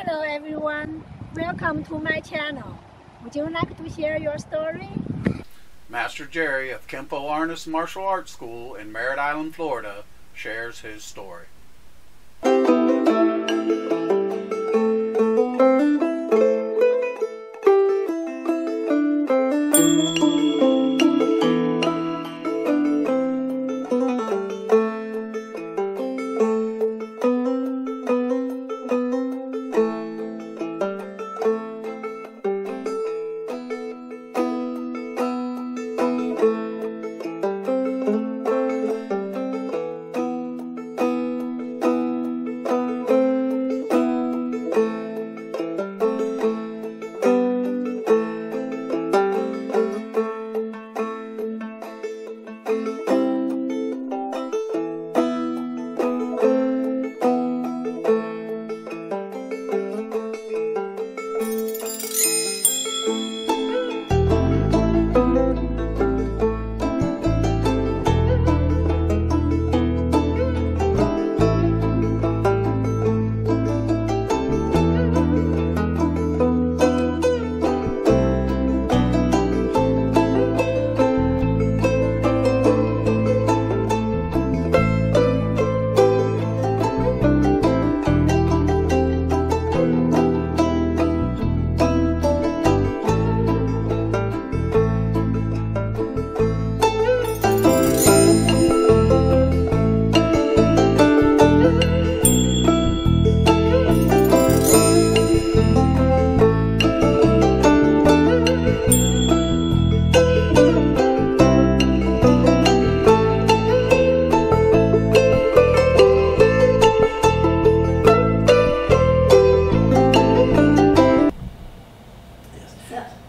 Hello everyone, welcome to my channel. Would you like to share your story? Master Jerry of Kenpo Arnis Martial Arts School in Merritt Island, Florida shares his story.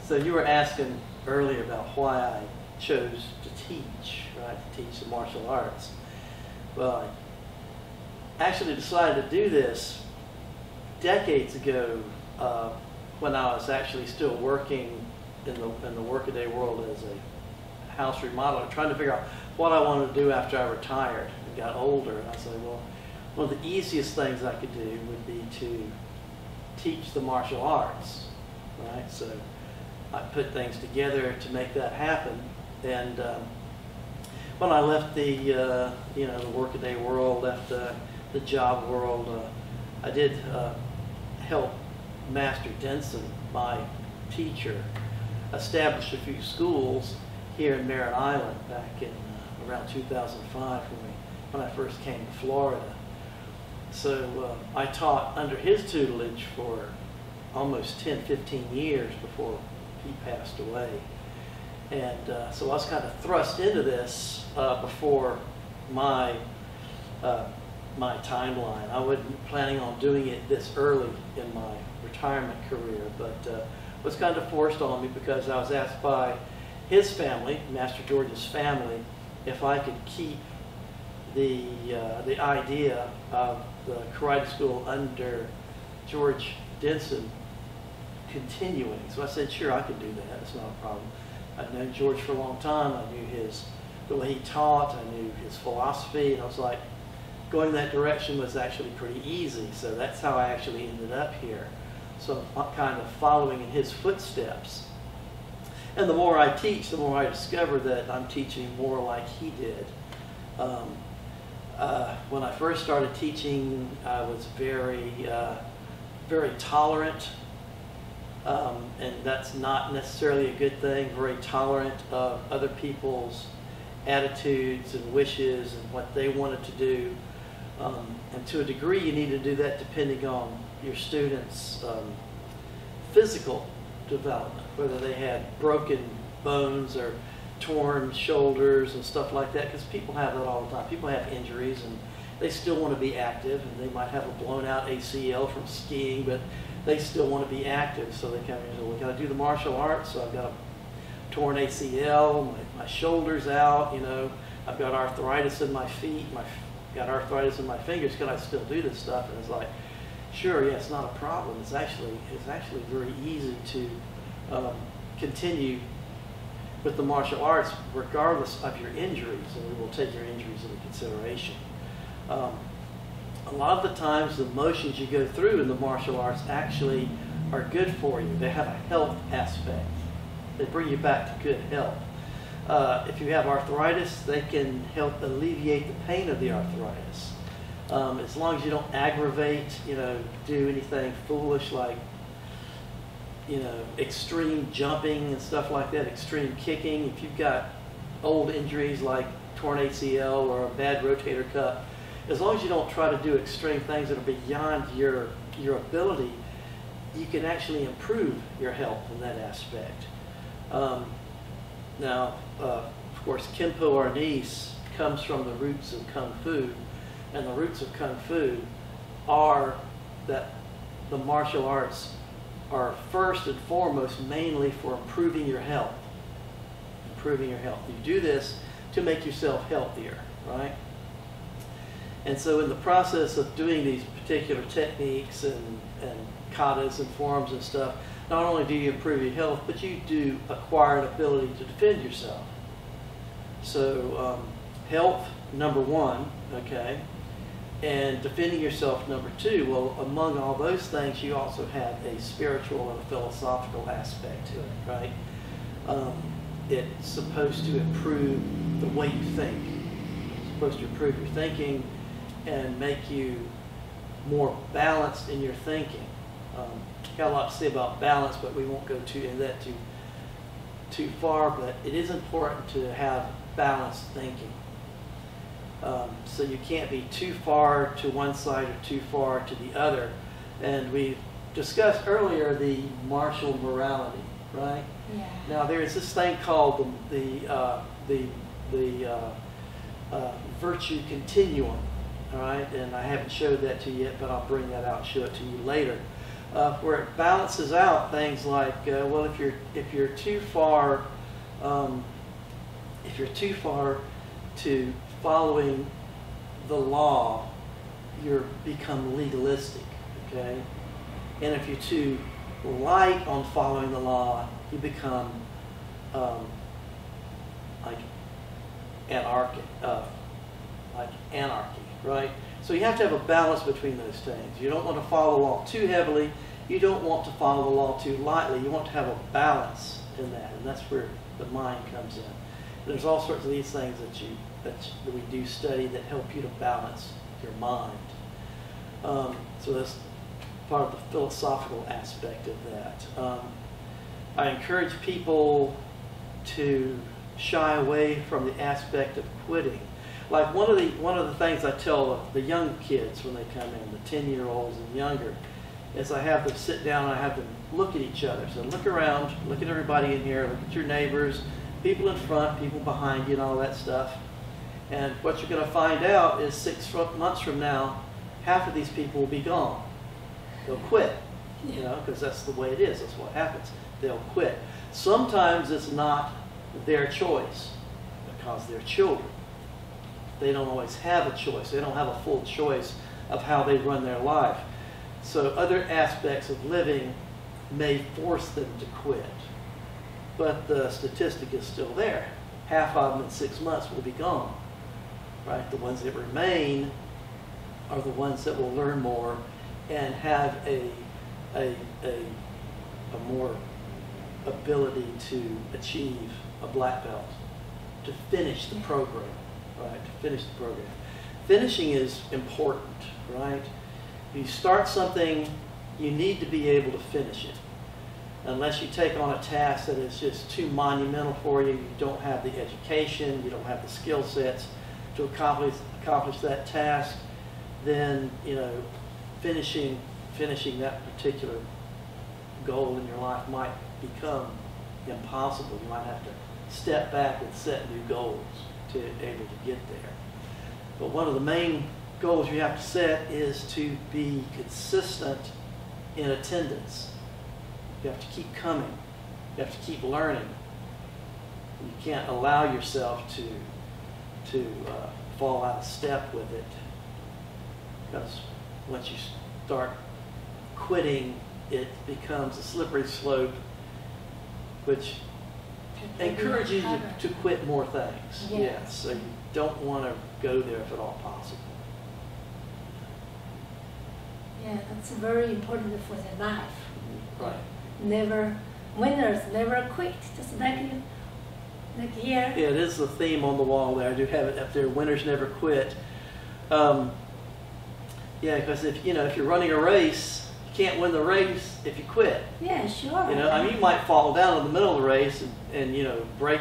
So you were asking earlier about why I chose to teach, right? To teach the martial arts. Well, I actually decided to do this decades ago when I was actually still working in the workaday world as a house remodeler, trying to figure out what I wanted to do after I retired and got older. And I said, well, one of the easiest things I could do would be to teach the martial arts, right? So I put things together to make that happen, and when I left the the workaday world, left the job world, I did help Master Denson, my teacher, establish a few schools here in Merritt Island back in around 2005 when I first came to Florida. So I taught under his tutelage for almost 10-15 years before he passed away, and so I was kind of thrust into this before my timeline. I wasn't planning on doing it this early in my retirement career, but was kind of forced on me because I was asked by his family, Master George's family, if I could keep the idea of the karate school under George Denson continuing. So I said, sure, I could do that. It's not a problem. I'd known George for a long time. I knew the way he taught. I knew his philosophy. And I was like, going that direction was actually pretty easy. So that's how I actually ended up here. So I'm kind of following in his footsteps. And the more I teach, the more I discover that I'm teaching more like he did. When I first started teaching, I was very tolerant. And that's not necessarily a good thing, very tolerant of other people's attitudes and wishes and what they wanted to do. And to a degree, you need to do that depending on your students' physical development, whether they had broken bones or torn shoulders and stuff like that, because people have that all the time. People have injuries and they still want to be active, and they might have a blown out ACL from skiing, but they still want to be active. So they come in and say, we got to do the martial arts, so I've got a torn ACL, my shoulder's out, I've got arthritis in my feet, got arthritis in my fingers, can I still do this stuff? And it's like, sure, yeah, it's not a problem. It's actually very easy to continue with the martial arts regardless of your injuries, and we will take your injuries into consideration. a lot of the times the motions you go through in the martial arts actually are good for you. They have a health aspect. They bring you back to good health. If you have arthritis, they can help alleviate the pain of the arthritis. As long as you don't aggravate, do anything foolish like, extreme jumping and stuff like that, extreme kicking. If you've got old injuries like torn ACL or a bad rotator cuff, as long as you don't try to do extreme things that are beyond your ability, you can actually improve your health in that aspect. Now, of course, Kenpo Arnis comes from the roots of Kung Fu, and the roots of Kung Fu are that the martial arts are first and foremost mainly for improving your health. Improving your health. You do this to make yourself healthier, right? And so in the process of doing these particular techniques and katas and forms and stuff, not only do you improve your health, but you do acquire an ability to defend yourself. So health, number one, okay, and defending yourself, number two. Well, among all those things, you also have a spiritual and a philosophical aspect to it, right? It's supposed to improve the way you think. It's supposed to improve your thinking and make you more balanced in your thinking. Got a lot to say about balance, but we won't go into that too far, but it is important to have balanced thinking. So you can't be too far to one side or too far to the other. And we discussed earlier the martial morality, right? Yeah. Now there is this thing called the virtue continuum, all right? And I haven't showed that to you yet, but I'll bring that out and show it to you later. Where it balances out things like, well, if you're too far to following the law, you become legalistic, okay? And if you're too light on following the law, you become like anarchy, right? So you have to have a balance between those things. You don't want to follow the law too heavily. You don't want to follow the law too lightly. You want to have a balance in that, and that's where the mind comes in. And there's all sorts of these things that we do study that help you to balance your mind. So that's part of the philosophical aspect of that. I encourage people to shy away from the aspect of quitting. Like one of the things I tell the young kids when they come in, the 10-year-olds and younger, is I have them sit down and I have them look at each other. So look around, look at everybody in here, look at your neighbors, people in front, people behind you, and all that stuff. And what you're going to find out is 6 months from now, half of these people will be gone. They'll quit, because that's the way it is. That's what happens. They'll quit. Sometimes it's not their choice because they're children. They don't always have a choice. They don't have a full choice of how they run their life. So other aspects of living may force them to quit. But the statistic is still there. Half of them in 6 months will be gone. Right? The ones that remain are the ones that will learn more and have a more ability to achieve a black belt, to finish the program, right? To finish the program. Finishing is important, right? If you start something, you need to be able to finish it. Unless you take on a task that is just too monumental for you, you don't have the education, you don't have the skill sets to accomplish that task, then finishing that particular goal in your life might become impossible. You might have to step back and set new goals to be able to get there. But one of the main goals you have to set is to be consistent in attendance. You have to keep coming. You have to keep learning. You can't allow yourself to fall out of step with it, because once you start quitting, it becomes a slippery slope, which encourages you to quit more things. Yes. Yeah, so you don't want to go there if at all possible. Yeah, that's very important for the life. Right. Never, winners never quit, just like you, like here. Yeah, it is the theme on the wall there. I do have it up there. Winners never quit. Yeah, because if you're running a race, you can't win the race if you quit. Yeah, sure. I mean, you might fall down in the middle of the race and break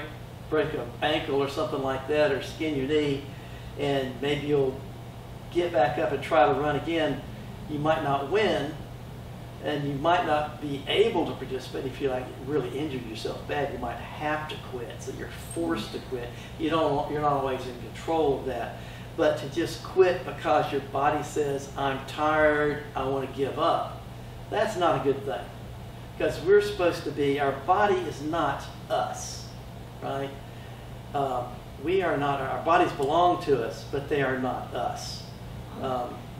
an ankle or something like that, or skin your knee, and maybe you'll get back up and try to run again. You might not win, and you might not be able to participate if you really injured yourself bad. You might have to quit, so you're forced to quit. You're not always in control of that. But to just quit because your body says, I'm tired, I want to give up, that's not a good thing. Because we're supposed to be, our body is not us, right? We are not, our bodies belong to us, but they are not us.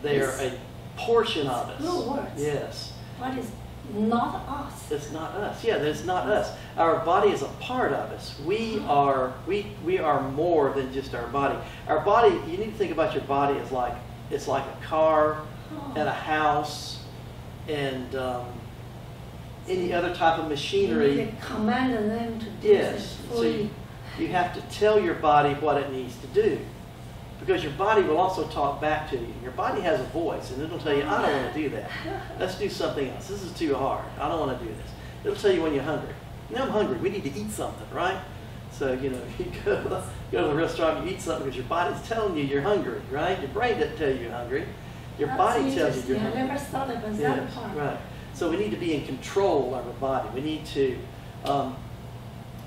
They are a portion of us. True words. Yes. What is not us? It's not us. Yeah, it's not us. Our body is a part of us. We are more than just our body. Our body, you need to think about your body as it's like a car and a house and any other type of machinery. You command them to do Yes. this So fully. you have to tell your body what it needs to do. Because your body will also talk back to you. Your body has a voice, and it'll tell you, I don't want to do that. Let's do something else. This is too hard. I don't want to do this. It'll tell you when you're hungry. I'm hungry. We need to eat something, right? So, you go to the restaurant, you eat something because your body's telling you you're hungry, right? Your brain doesn't tell you you're hungry. Your That's body tells you you're interesting. hungry. I never thought about that Yes, part. right. So we need to be in control of our body. We need to,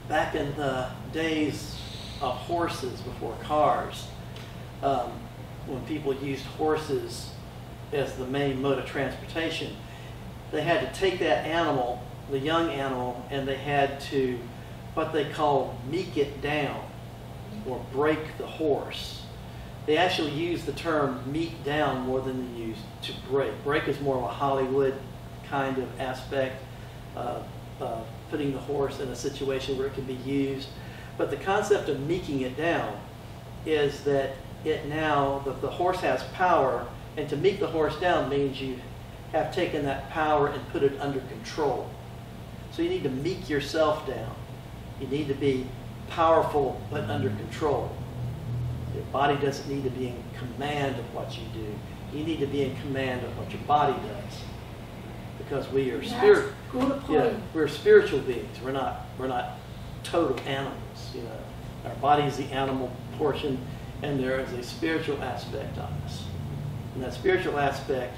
back in the days of horses before cars, when people used horses as the main mode of transportation, they had to take that animal, the young animal, and they had to, what they call, meek it down, or break the horse. They actually use the term meek down more than they use to break. Break is more of a Hollywood kind of aspect, putting the horse in a situation where it can be used. But the concept of meeking it down is that the horse has power, and to meek the horse down means you have taken that power and put it under control. So you need to meek yourself down. You need to be powerful but under control. Your body doesn't need to be in command of what you do. You need to be in command of what your body does. Because we are spirit. Good point. Yeah, we're spiritual beings. We're not total animals. Our body is the animal portion, and there is a spiritual aspect of us. And that spiritual aspect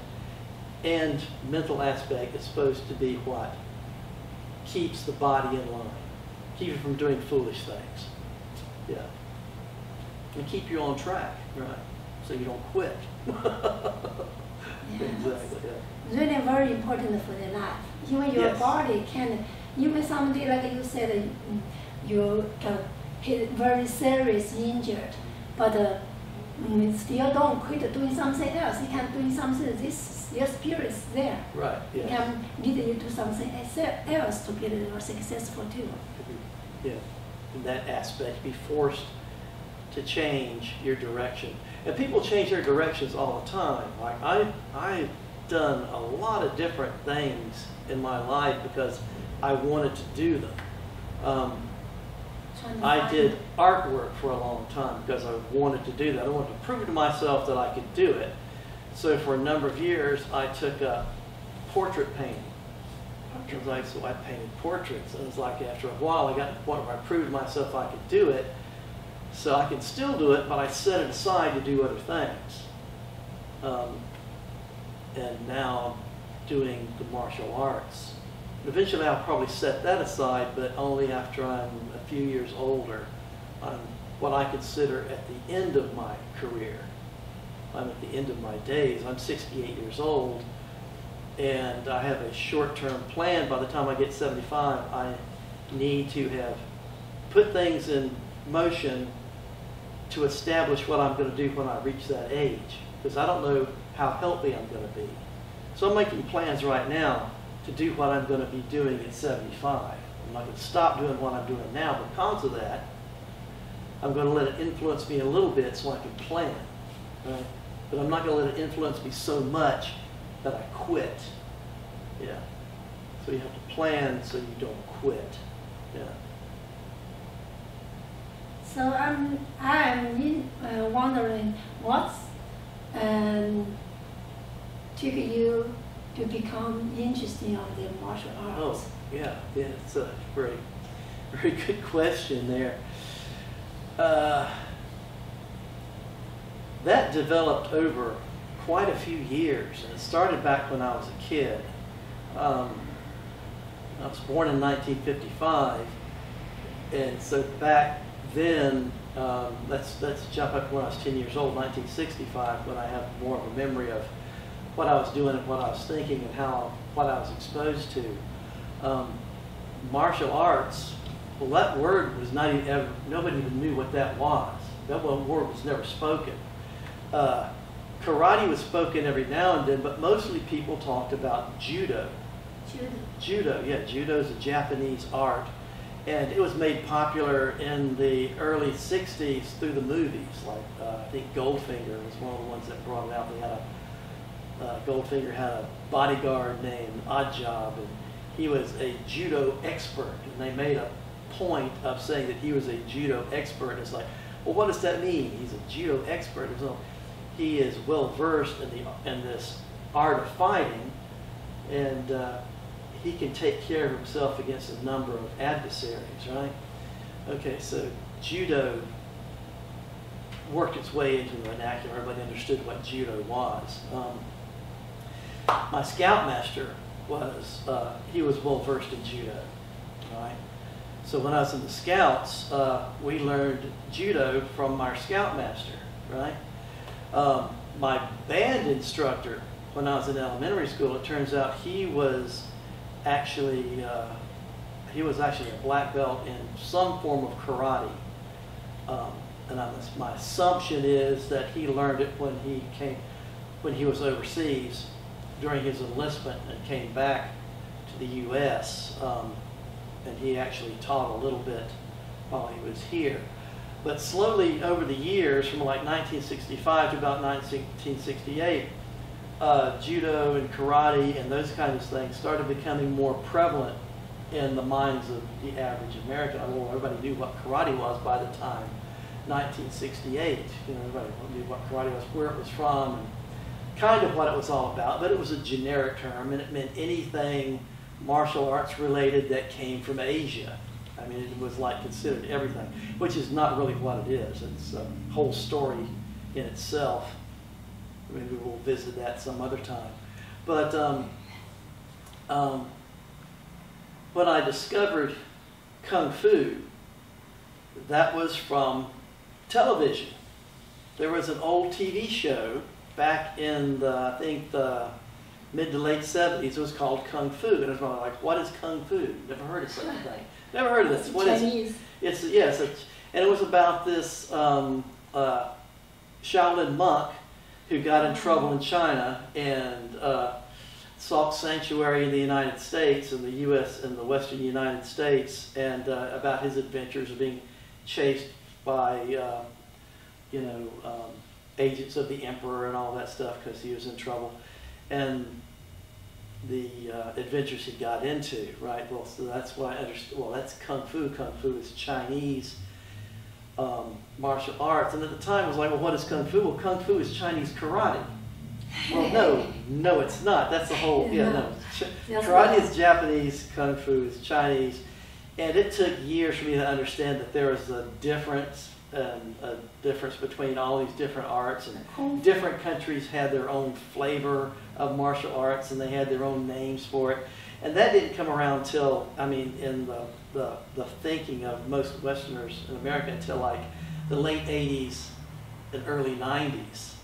and mental aspect is supposed to be what keeps the body in line, keeps it from doing foolish things. Yeah. And keep you on track, right? So you don't quit. Exactly, yeah. Really very important for the life. Even your Yes. body can, even someday, like you said, you can hit very serious injured, but still don't quit doing something else. You can do something, your spirit is there. Right, You yeah. can lead you to something else to get more successful too. Yeah. In that aspect, be forced to change your direction. And people change their directions all the time. Like I've done a lot of different things in my life because I wanted to do them. I did artwork for a long time because I wanted to do that. I wanted to prove to myself that I could do it. So for a number of years, I took up portrait painting. So I painted portraits, and it's like after a while, I got to the point where I proved to myself I could do it. So I can still do it, but I set it aside to do other things. And now I'm doing the martial arts. Eventually I'll probably set that aside, but only after I'm a few years older. I'm what I consider at the end of my career. I'm at the end of my days. I'm 68 years old, and I have a short-term plan. By the time I get 75, I need to have put things in motion to establish what I'm going to do when I reach that age, because I don't know how healthy I'm going to be. So I'm making plans right now to do what I'm going to be doing at 75. I'm not going to stop doing what I'm doing now because of that. I'm going to let it influence me a little bit so I can plan, right? But I'm not going to let it influence me so much that I quit. Yeah. So you have to plan so you don't quit. Yeah. So I'm wondering what's took you to become interested in the martial arts? Oh, yeah, it's a very, very good question there. That developed over quite a few years, and it started back when I was a kid. I was born in 1955, and so back then, let's jump up when I was 10 years old, 1965, when I have more of a memory of what I was doing and what I was thinking and what I was exposed to. Martial arts, well, that word was not even ever, nobody even knew what that was. That word was never spoken. Karate was spoken every now and then, but mostly people talked about judo. Judo, yeah, judo is a Japanese art, and it was made popular in the early 60s through the movies. Like I think Goldfinger was one of the ones that brought it out. They had Goldfinger had a bodyguard named Oddjob, and he was a judo expert, and they made a point of saying that he was a judo expert. It's like, well, what does that mean? He's a judo expert. So he is well versed in this art of fighting, and he can take care of himself against a number of adversaries, right? Okay, so judo worked its way into the vernacular. Everybody understood what judo was. My scoutmaster he was well versed in judo, right? So when I was in the Scouts, we learned judo from our scoutmaster, right? My band instructor, when I was in elementary school, it turns out he was actually a black belt in some form of karate. And my assumption is that he learned it when he was overseas during his enlistment and came back to the U.S. And he actually taught a little bit while he was here. But slowly over the years, from like 1965 to about 1968, judo and karate and those kinds of things started becoming more prevalent in the minds of the average American. Well, everybody knew what karate was by the time 1968. You know, everybody knew what karate was, where it was from, and kind of what it was all about. But it was a generic term, and it meant anything martial arts related that came from Asia. I mean, it was like considered everything, which is not really what it is. It's a whole story in itself. Maybe we'll visit that some other time. But when I discovered Kung Fu, that was from television. There was an old TV show back in I think the mid to late 70s. It was called Kung Fu. And it was like, what is Kung Fu? Never heard of such a thing. Never heard of this. What is it? Yes, and it was about this Shaolin monk who got in trouble in China and sought sanctuary in the United States, in the U.S., in the western United States, and about his adventures of being chased by, agents of the emperor and all that stuff because he was in trouble, and the adventures he got into, right? Well, so that's why I understood. Well, that's Kung Fu. Kung Fu is Chinese martial arts, and at the time I was like, well, what is Kung Fu? Well, Kung Fu is Chinese karate. Well, no, it's not. That's the whole. Karate is Japanese, Kung Fu is Chinese, and it took years for me to understand that there was a difference between all these different arts, and different countries had their own flavor of martial arts, and they had their own names for it, and that didn't come around till, in the thinking of most Westerners in America until like the late 80s and early 90s.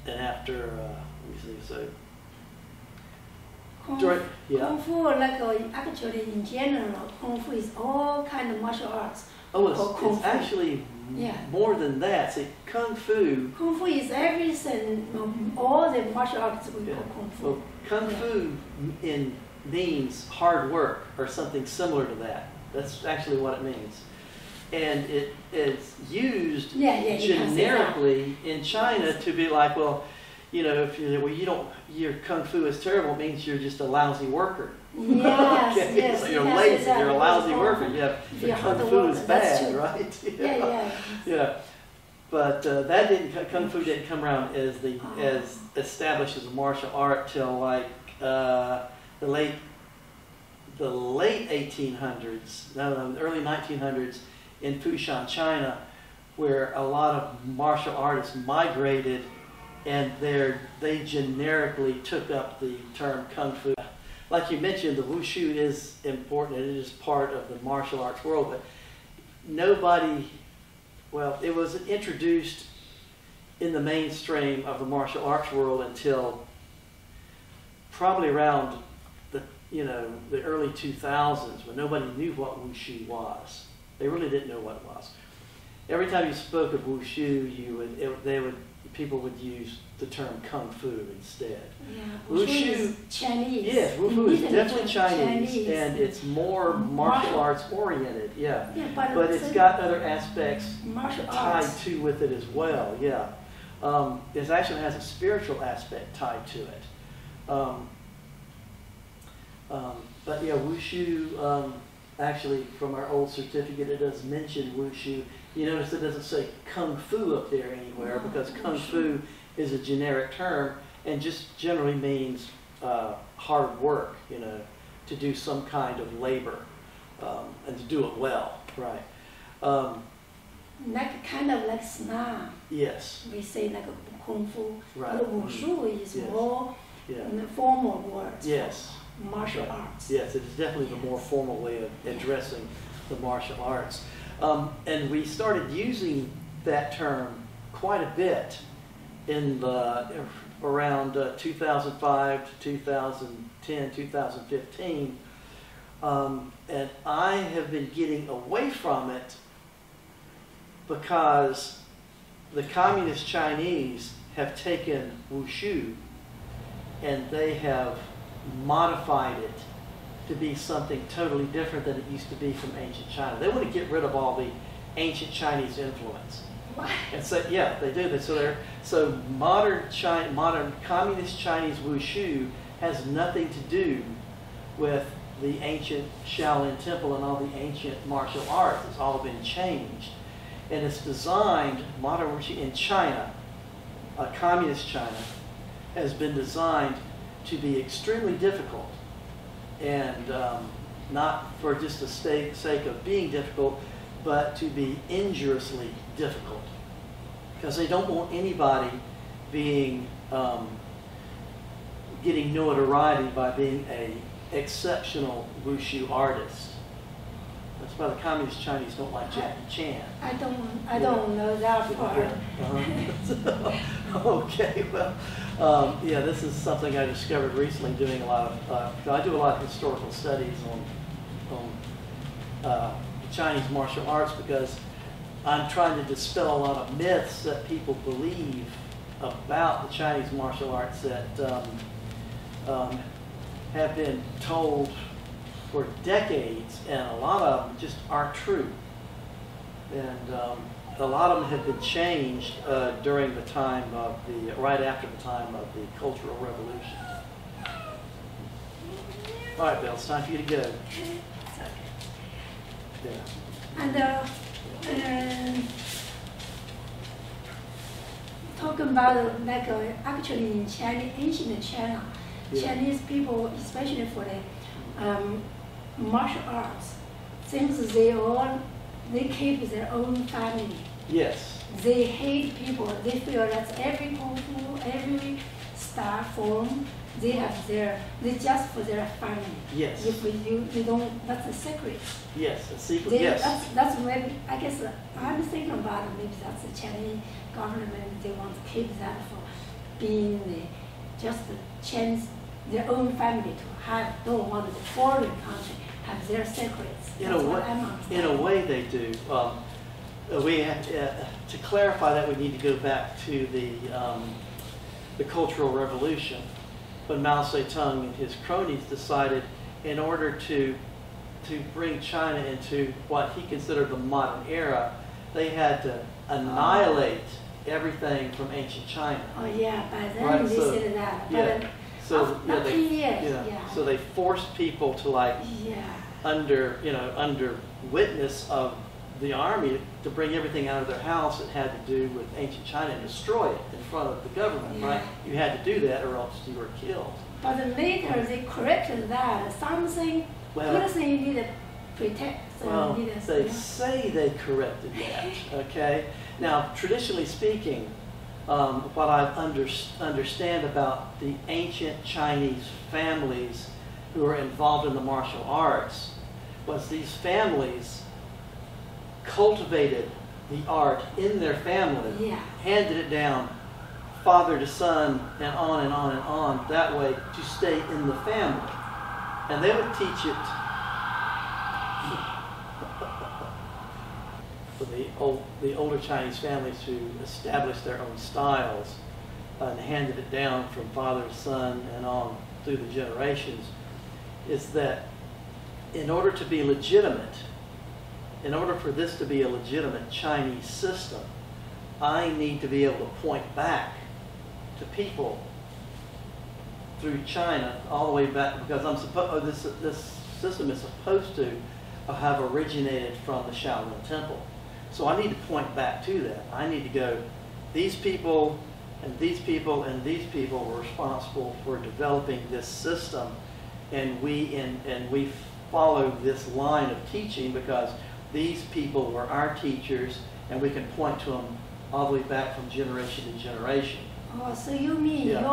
And after, let me see, so Kung Fu, actually in general, Kung Fu is all kind of martial arts. Oh, it's actually more than that. See, Kung Fu. Kung Fu is everything, all the martial arts we call Kung Fu. Well, Kung Fu means hard work or something similar to that. That's actually what it means. and it is used you generically in China to be like, well, you know, if your kung fu is terrible, it means you're just a lousy worker. Yes, okay? yes. So you're lazy, you're a lousy worker. Yeah, kung fu is bad, right? Yeah. But kung fu didn't come around as established as a martial art till like the late 1800s, the early 1900s in Fushan, China, where a lot of martial artists migrated, and they generically took up the term kung fu. Like you mentioned, the wushu is important, and it is part of the martial arts world, but it was introduced in the mainstream of the martial arts world until probably around the early 2000s, when nobody knew what wushu was. They really didn't know what it was. Every time you spoke of wushu, people would use the term kung fu instead. Yeah, wushu is Chinese. Yes, wushu is definitely Chinese, and it's more martial arts oriented. Yeah, but it's got other aspects tied to with it as well. Yeah, it actually has a spiritual aspect tied to it. But yeah, wushu, actually from our old certificate, it does mention wushu. You notice it doesn't say kung fu up there anywhere, because kung fu is a generic term and just generally means hard work, to do some kind of labor, and to do it well, right? Kind of like sna. Yes. We say like kung fu. Right. But wushu is more Yeah. formal words. Yes. Martial arts. Yes, it is definitely the more formal way of addressing the martial arts. And we started using that term quite a bit in around 2005 to 2010, 2015. And I have been getting away from it because the communist Chinese have taken wushu and they have modified it to be something totally different than it used to be from ancient China. They want to get rid of all the ancient Chinese influence. What? And so, yeah, they do. So modern communist Chinese wushu has nothing to do with the ancient Shaolin Temple and all the ancient martial arts. It's all been changed. And it's designed, modern wushu in China, communist China, has been designed to be extremely difficult, and not for just the sake of being difficult, but to be injuriously difficult, because they don't want anybody being getting notoriety by being an exceptional wushu artist. That's why the communist Chinese don't like Jackie Chan. I don't know that part. Okay, well, yeah, this is something I discovered recently doing a lot of, I do a lot of historical studies on Chinese martial arts, because I'm trying to dispel a lot of myths that people believe about the Chinese martial arts that have been told for decades, and a lot of them just aren't true. And a lot of them have been changed during the time of right after the time of the Cultural Revolution. All right, Bill, it's time for you to go. Yeah. And talking about actually in China, ancient China, Chinese people, especially for the martial arts, since they keep their own family. Yes. They hate people. They feel that every kung fu, every style form, they just for their family. Yes. If you don't, that's a secret. Yes, a secret. Yes. That's maybe, I guess I'm thinking about it, maybe that's the Chinese government. They want to keep that for being just the chance their own family to have. Don't want the foreign country have their secrets. In a way, they do. We have to clarify that. We need to go back to the Cultural Revolution, when Mao Zedong and his cronies decided, in order to to bring China into what he considered the modern era, they had to annihilate everything from ancient China. Oh yeah, by then Right, they so- said that. yeah. But So after years, so they forced people to like yeah. under witness of the army to bring everything out of their house that had to do with ancient China and destroy it in front of the government, Yeah. right? You had to do that or else you were killed. But later they corrected that. Something, Well- people say you need to protect. So Well, you need to, they say they corrected that, okay? Now, traditionally speaking, what I understand about the ancient Chinese families who were involved in the martial arts was these families cultivated the art in their family, Yeah. handed it down father to son and on and on and on, that way to stay in the family. And they would teach it for the older Chinese families who established their own styles and handed it down from father to son and on through the generations, is that in order to be legitimate, in order for this to be a legitimate Chinese system, I need to be able to point back to people through China all the way back, because this system is supposed to have originated from the Shaolin Temple. So I need to point back to that. I need to go, these people and these people and these people were responsible for developing this system, and we follow this line of teaching because these people were our teachers, and we can point to them all the way back from generation to generation. Oh, so you mean Yeah. your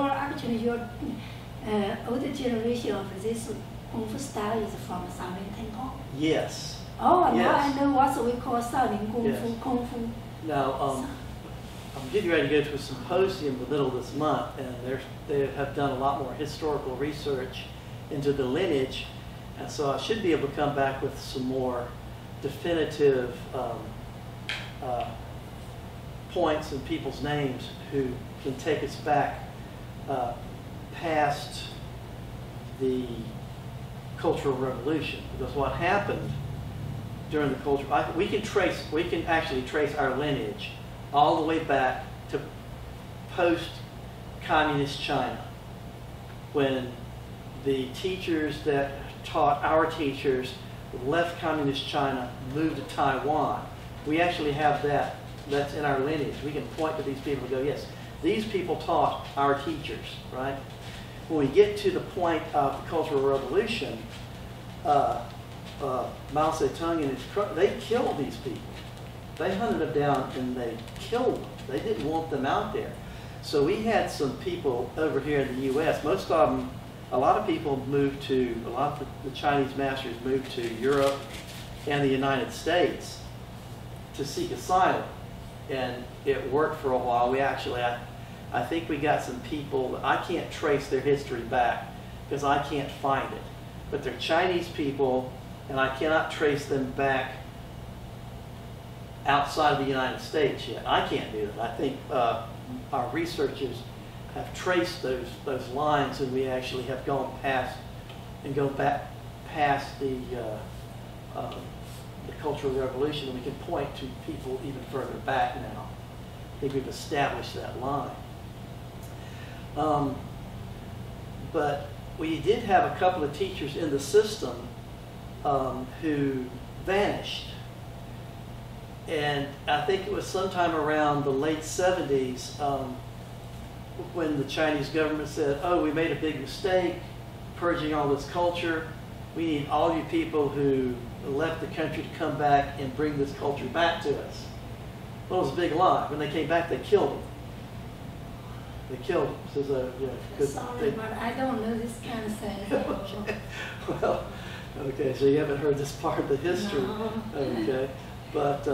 older generation of this Kung Fu style is from Shaolin Temple? Yes. Oh, now Yes. I know what we call Shaolin Kung Fu, Yes. Kung Fu. Now, I'm getting ready to go to a symposium in the middle of this month, and they have done a lot more historical research into the lineage, and so I should be able to come back with some more definitive points and people's names who can take us back past the Cultural Revolution. Because what happened during the Cultural, we can actually trace our lineage all the way back to post-communist China, when the teachers that taught our teachers left communist China, moved to Taiwan. We actually have that. That's in our lineage. We can point to these people and go, yes, these people taught our teachers, right? When we get to the point of the Cultural Revolution, Mao Zedong and they killed these people. They hunted them down and they killed them. They didn't want them out there. So we had some people over here in the U.S. Most of them, a lot of people moved to, a lot of the Chinese masters moved to Europe and the United States to seek asylum. And it worked for a while. We actually, I think we got some people, I can't trace their history back because I can't find it. But they're Chinese people, and I cannot trace them back outside of the United States yet. I can't do that. I think our researchers have traced those lines, and we actually have gone past and go back past the Cultural Revolution, and we can point to people even further back now. I think we've established that line. But we did have a couple of teachers in the system who vanished. And I think it was sometime around the late 70s when the Chinese government said, oh, we made a big mistake purging all this culture. We need all you people who left the country to come back and bring this culture back to us. Well, it was a big lie. When they came back, they killed them. They killed them. So, Sorry, but I don't know this kind of thing. Okay. Well, okay, so you haven't heard this part of the history. No. Okay. But,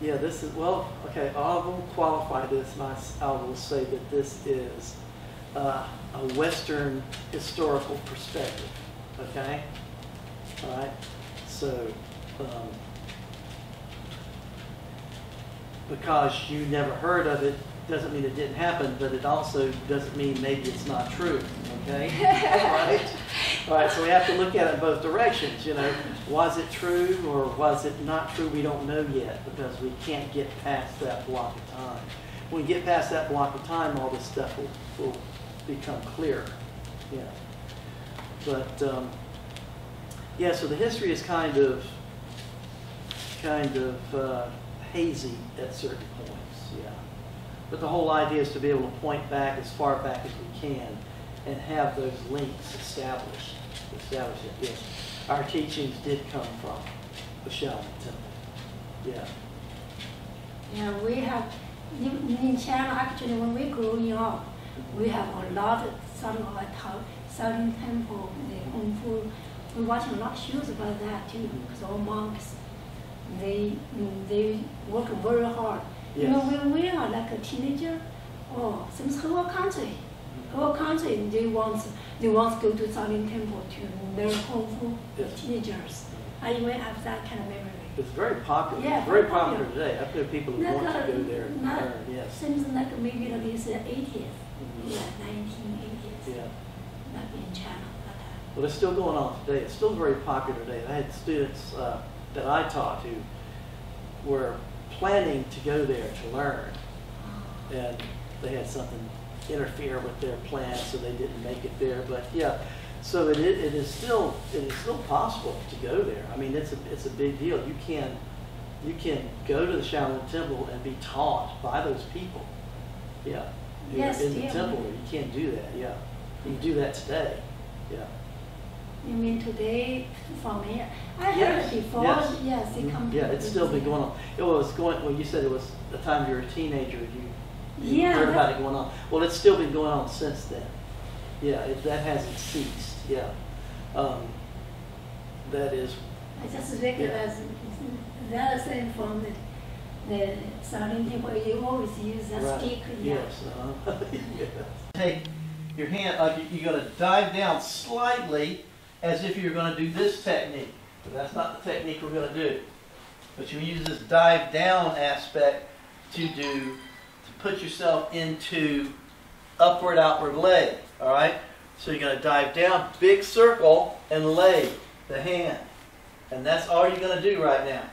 yeah, this is, well, okay, I will qualify this, and I will say that this is a Western historical perspective. Okay? All right? So, because you never heard of it doesn't mean it didn't happen, but it also doesn't mean maybe it's not true, okay? All right? All right, so we have to look at it in both directions, you know. Was it true or was it not true? We don't know yet because we can't get past that block of time. When we get past that block of time, all this stuff will become clearer, yeah. But, yeah, so the history is kind of hazy at certain points, yeah. But the whole idea is to be able to point back as far back as we can and have those links established. That yes, our teachings did come from the Shaolin Temple. Yeah. Yeah, we have in China actually when we growing up, we have a lot of some of our Shaolin Temple, the Kung Fu. We watch a lot of shows about that too, because all monks they work very hard. Yes. You know, when we are like a teenager, oh, since whole country they want to go to Shaolin Temple to learn Kung Fu. Yes. Teenagers, I even have that kind of memory. It's very popular. Yeah, it's very popular today. I've known people who want to go there and not, learn. Yes. Seems like maybe at least 80s, Mm-hmm. yeah, 1980s. Yeah. Not in China, but Well, it's still going on today. It's still very popular today. I had students that I taught who were planning to go there to learn, and they had something interfere with their plans, so they didn't make it there. But yeah, so it is still possible to go there. I mean, it's a big deal. You can go to the Shaolin Temple and be taught by those people. Yeah. Yes, in the yeah. temple, you can't do that. Yeah, you can do that today. Yeah. you mean today from here? I Yes, heard before. yes. Yes, they come. Yeah, it's still been going on. It was going. Well, you said it was the time you were a teenager. You Yeah, heard about it going on. Well, it's still been going on since then. Yeah, that hasn't ceased. Yeah, that is. I just recognize the other thing from the Shaolin Temple. You always use that Right. stick. Yeah. Yes. Yes. Take your hand. You're going to dive down slightly, as if you're going to do this technique. But that's not the technique we're going to do. But you use this dive down aspect to put yourself into upward, outward lay. All right. So you're going to dive down, big circle, and lay the hand. And that's all you're going to do right now.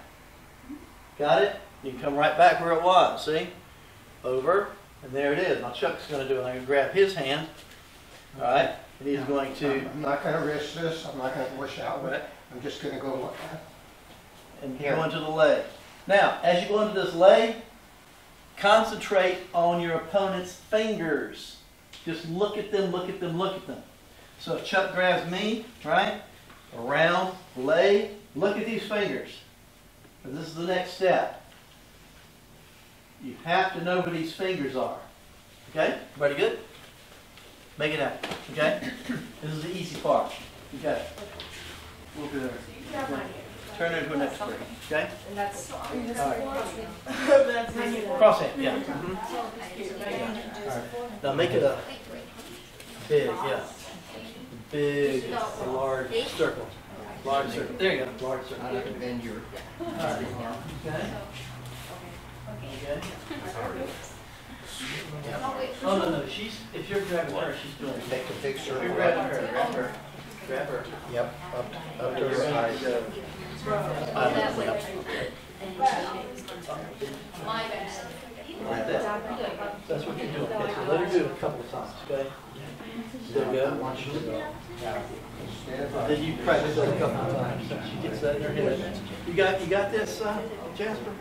Got it? You can come right back where it was. See? Over. And there it is. Now Chuck's going to do it. I'm going to grab his hand. All right? And he's going to... I'm not going to risk this. I'm not going to push out. Right. I'm just going to go like that. And Here. go into the lay. Now, as you go into this lay, concentrate on your opponent's fingers. Just look at them, look at them, look at them. So if Chuck grabs me, right, around, lay, look at these fingers. And this is the next step. You have to know who these fingers are. Okay? Everybody good? Make it happen. Okay? This is the easy part. Okay? We'll do that. Turn it into an X-ray. Okay? And that's All right. Cross hand, yeah. All right. Now make it a big, yeah. Big, large circle. Large circle. There you go. Large circle. And you're... All right. Okay. Okay. Oh, no. If you're grabbing her, she's doing it. Take a big circle. You're grabbing her. Grab her. Grab her. Yep. Up to her eyes. my bad. Like that. That's what you're doing. Okay, so let her do it a couple of times, okay? There you go. Then you practice that a couple of times. She gets that in her head. You got this, Jasper?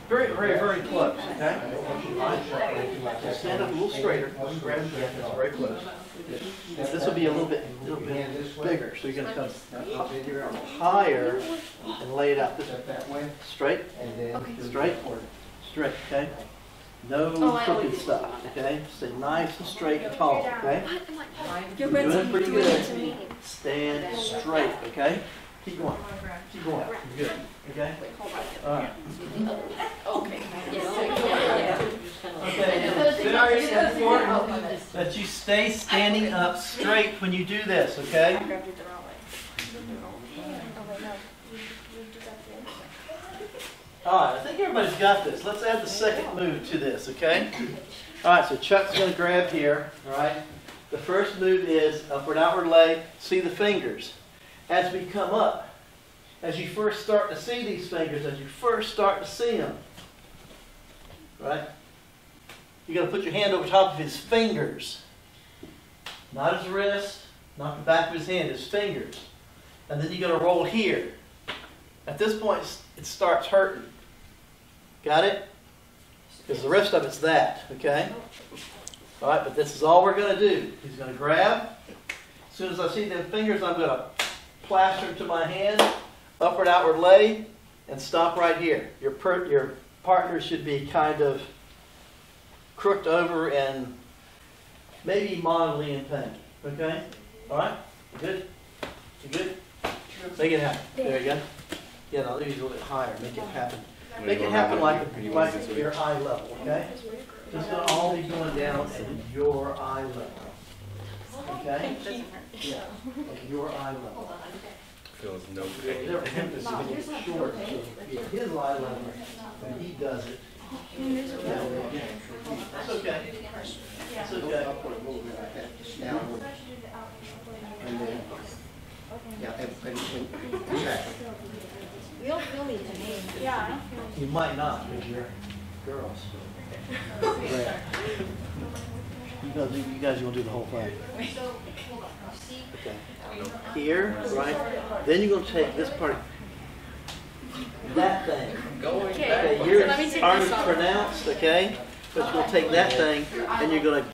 Very, very, very close, okay? Just stand up a little straighter. Grab the hand. It's very close. This will be a little bit bigger, so you're going to come higher and lay it out this way. Straight, straight, straight, okay? No crooked stuff, okay? Stay nice and straight and tall, okay? You're doing pretty good. Stand straight, okay? Keep going. Keep going. You're good, okay? All right. Okay, it's very important that you stay standing up straight when you do this, okay? All right, I think everybody's got this. Let's add the second move to this, okay? All right, so Chuck's going to grab here, all right? The first move is upward, outward lay. See the fingers. As we come up, as you first start to see these fingers, as you first start to see them, right? You're going to put your hand over top of his fingers. Not his wrist, not the back of his hand, his fingers. And then you're going to roll here. At this point, it starts hurting. Got it? Because the rest of it's that, okay? All right, but this is all we're going to do. He's going to grab. As soon as I see them fingers, I'm going to plaster them to my hand, upward, outward lay, and stop right here. Your partner should be kind of crooked over and maybe mildly in pain, okay? All right? You good? You good? Make it happen. There you go. Yeah, no, maybe a little bit higher. Make it happen. Make it happen like your eye level, okay? It's going to all be going down at your eye level. Okay? Yeah, at your eye level. Feels no pain. Their emphasis is short, so at his eye level, when he does it, it's okay. It's okay. Upward movement like that, just downward. And then, yeah, and check. We'll feel it to me. Yeah. You might not, because you're girls. Right. You guys are going to do the whole thing. Okay. Here, right? Then you're going to take this part, that thing. Okay, yours aren't as pronounced, okay? But you're going to take that thing and you're going to